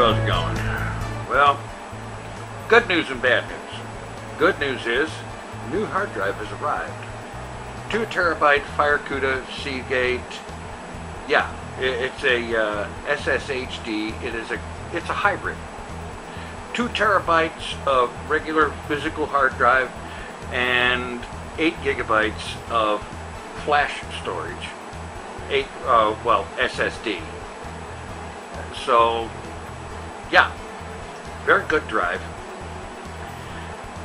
how's it going? Well, good news and bad news. Good news is, new hard drive has arrived. 2 terabyte Firecuda Seagate. Yeah, it's a SSHD. It's a hybrid. 2 terabytes of regular physical hard drive and 8 gigabytes of flash storage. SSD. So, yeah, very good drive.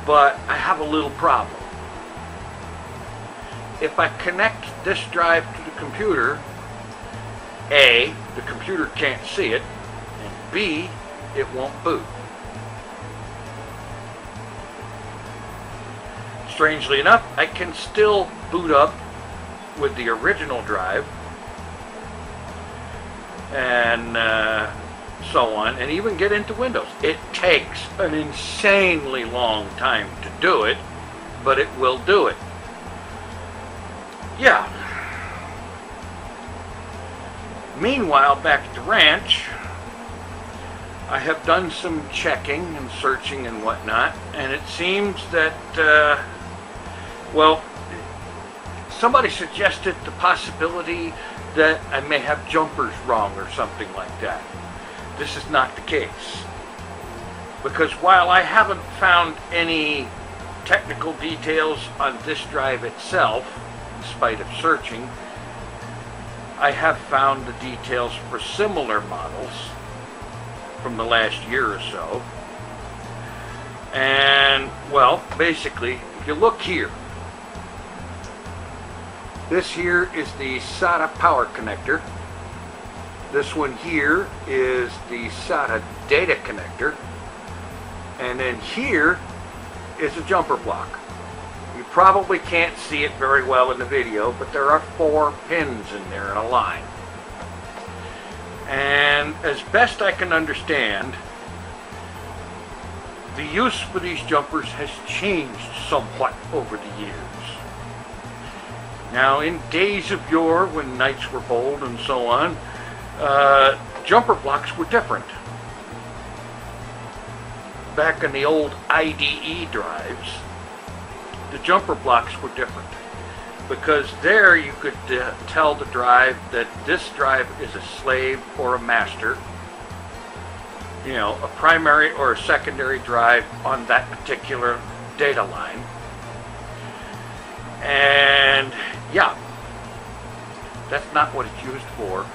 But I have a little problem. If I connect this drive to the computer, A, the computer can't see it, and B, it won't boot. Strangely enough, I can still boot up with the original drive and so on, and even get into Windows. It takes an insanely long time to do it, but it will do it. Yeah. Meanwhile, back at the ranch, I have done some checking and searching and whatnot, and it seems that, somebody suggested the possibility that I may have jumpers wrong or something like that. This is not the case. Because while I haven't found any technical details on this drive itself, in spite of searching, I have found the details for similar models from the last year or so. And, well, basically, if you look here, this here is the SATA power connector. This one here is the SATA data connector. And then here is a jumper block. You probably can't see it very well in the video, but there are 4 pins in there in a line. And as best I can understand, the use for these jumpers has changed somewhat over the years. Now, in days of yore, when nights were bold and so on, jumper blocks were different. Back in the old IDE drives, the jumper blocks were different, because there you could tell the drive that this drive is a slave or a master, you know, a primary or a secondary drive on that particular data line. And yeah, that's not what it's used for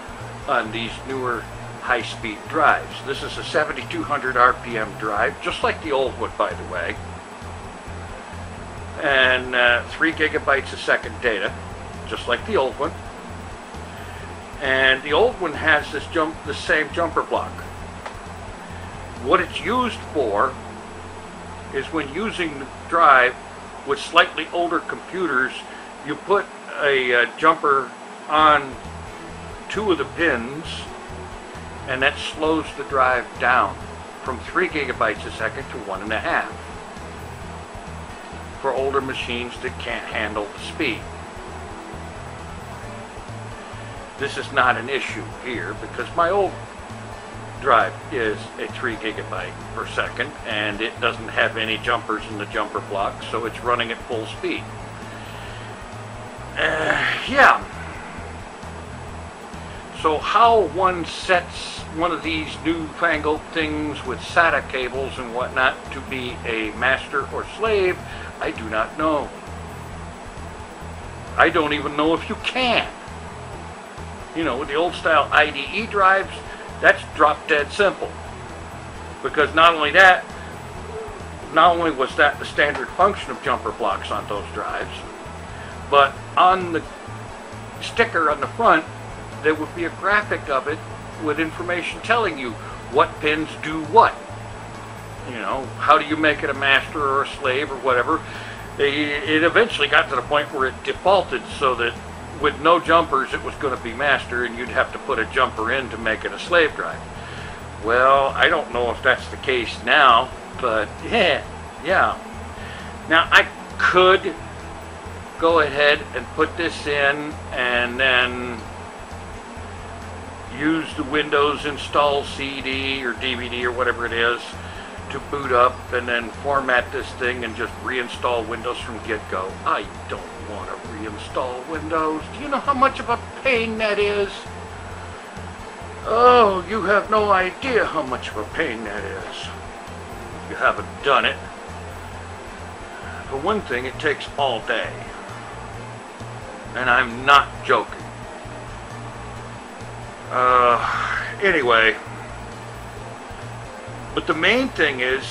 on these newer high-speed drives. This is a 7200 RPM drive, just like the old one, by the way. And 3 gigabytes a second data, just like the old one. And the old one has the same jumper block. What it's used for is when using the drive with slightly older computers, you put a jumper on 2 of the pins, and that slows the drive down from 3 gigabytes a second to 1.5 for older machines that can't handle the speed. This is not an issue here because my old drive is a 3 gigabyte per second, and it doesn't have any jumpers in the jumper block, so it's running at full speed. Yeah. So how one sets one of these newfangled things with SATA cables and whatnot to be a master or slave, I do not know. I don't even know if you can. You know, with the old style IDE drives, that's drop dead simple. Because not only was that the standard function of jumper blocks on those drives, but on the sticker on the front, there would be a graphic of it with information telling you what pins do what. You know, how do you make it a master or a slave or whatever. It eventually got to the point where it defaulted so that with no jumpers it was going to be master, and you'd have to put a jumper in to make it a slave drive. Well, I don't know if that's the case now, but yeah. Now I could go ahead and put this in and then use the Windows install CD or DVD or whatever it is to boot up and then format this thing and just reinstall Windows from get-go. I don't want to reinstall Windows. Do you know how much of a pain that is? Oh, you have no idea how much of a pain that is. You haven't done it. For one thing, it takes all day. And I'm not joking. Anyway. But the main thing is,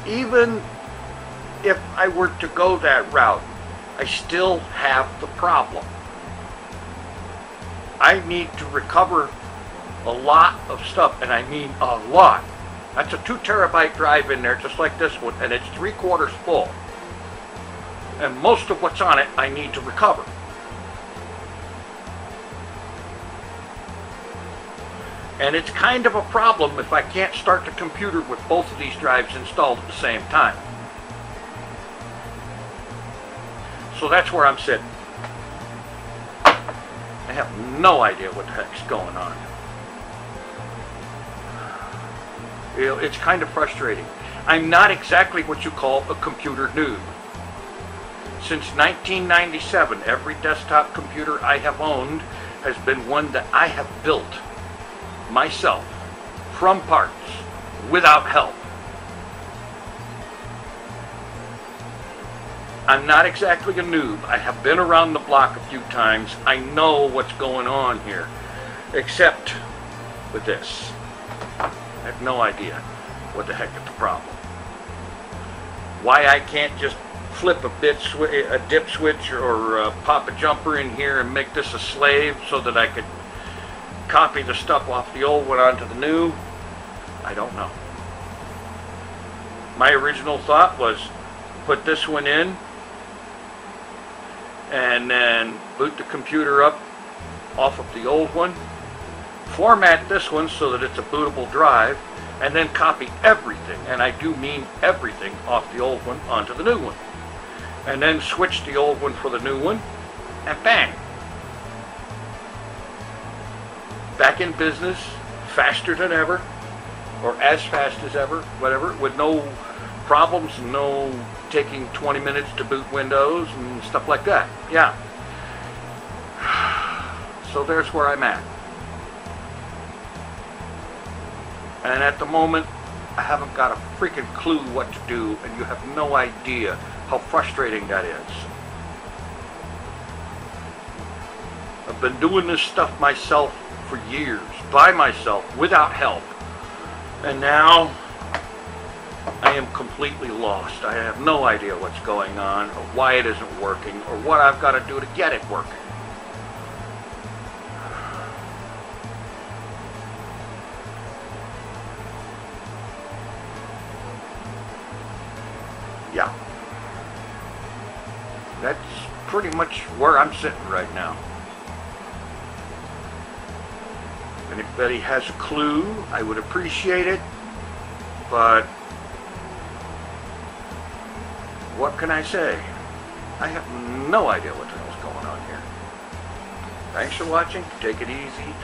even if I were to go that route, I still have the problem. I need to recover a lot of stuff, and I mean a lot. That's a 2 terabyte drive in there, just like this one, and it's 3/4 full. And most of what's on it, I need to recover. And it's kind of a problem if I can't start the computer with both of these drives installed at the same time. So that's where I'm sitting. I have no idea what the heck's going on. You know, it's kind of frustrating. I'm not exactly what you call a computer noob. Since 1997, every desktop computer I have owned has been one that I have built myself from parts without help. I'm not exactly a noob. I have been around the block a few times. I know what's going on here. Except with this. I have no idea what the heck is the problem. Why I can't just flip a dip switch or pop a jumper in here and make this a slave so that I could copy the stuff off the old one onto the new, I don't know. My original thought was put this one in and then boot the computer up off of the old one, format this one so that it's a bootable drive, and then copy everything, and I do mean everything, off the old one onto the new one. And then switch the old one for the new one, and bang! Back in business, faster than ever, or as fast as ever, whatever, with no problems, no taking 20 minutes to boot Windows and stuff like that. Yeah. So there's where I'm at. And at the moment, I haven't got a freaking clue what to do, and you have no idea how frustrating that is. I've been doing this stuff myself for years, by myself, without help. And now, I am completely lost. I have no idea what's going on, or why it isn't working, or what I've got to do to get it working. Yeah. That's pretty much where I'm sitting right now. If anybody has a clue, I would appreciate it. But what can I say? I have no idea what the hell's going on here. Thanks for watching. Take it easy.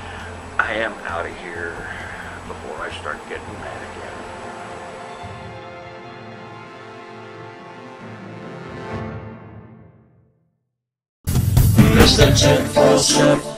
I am out of here before I start getting mad again. Mr. TinFoilChef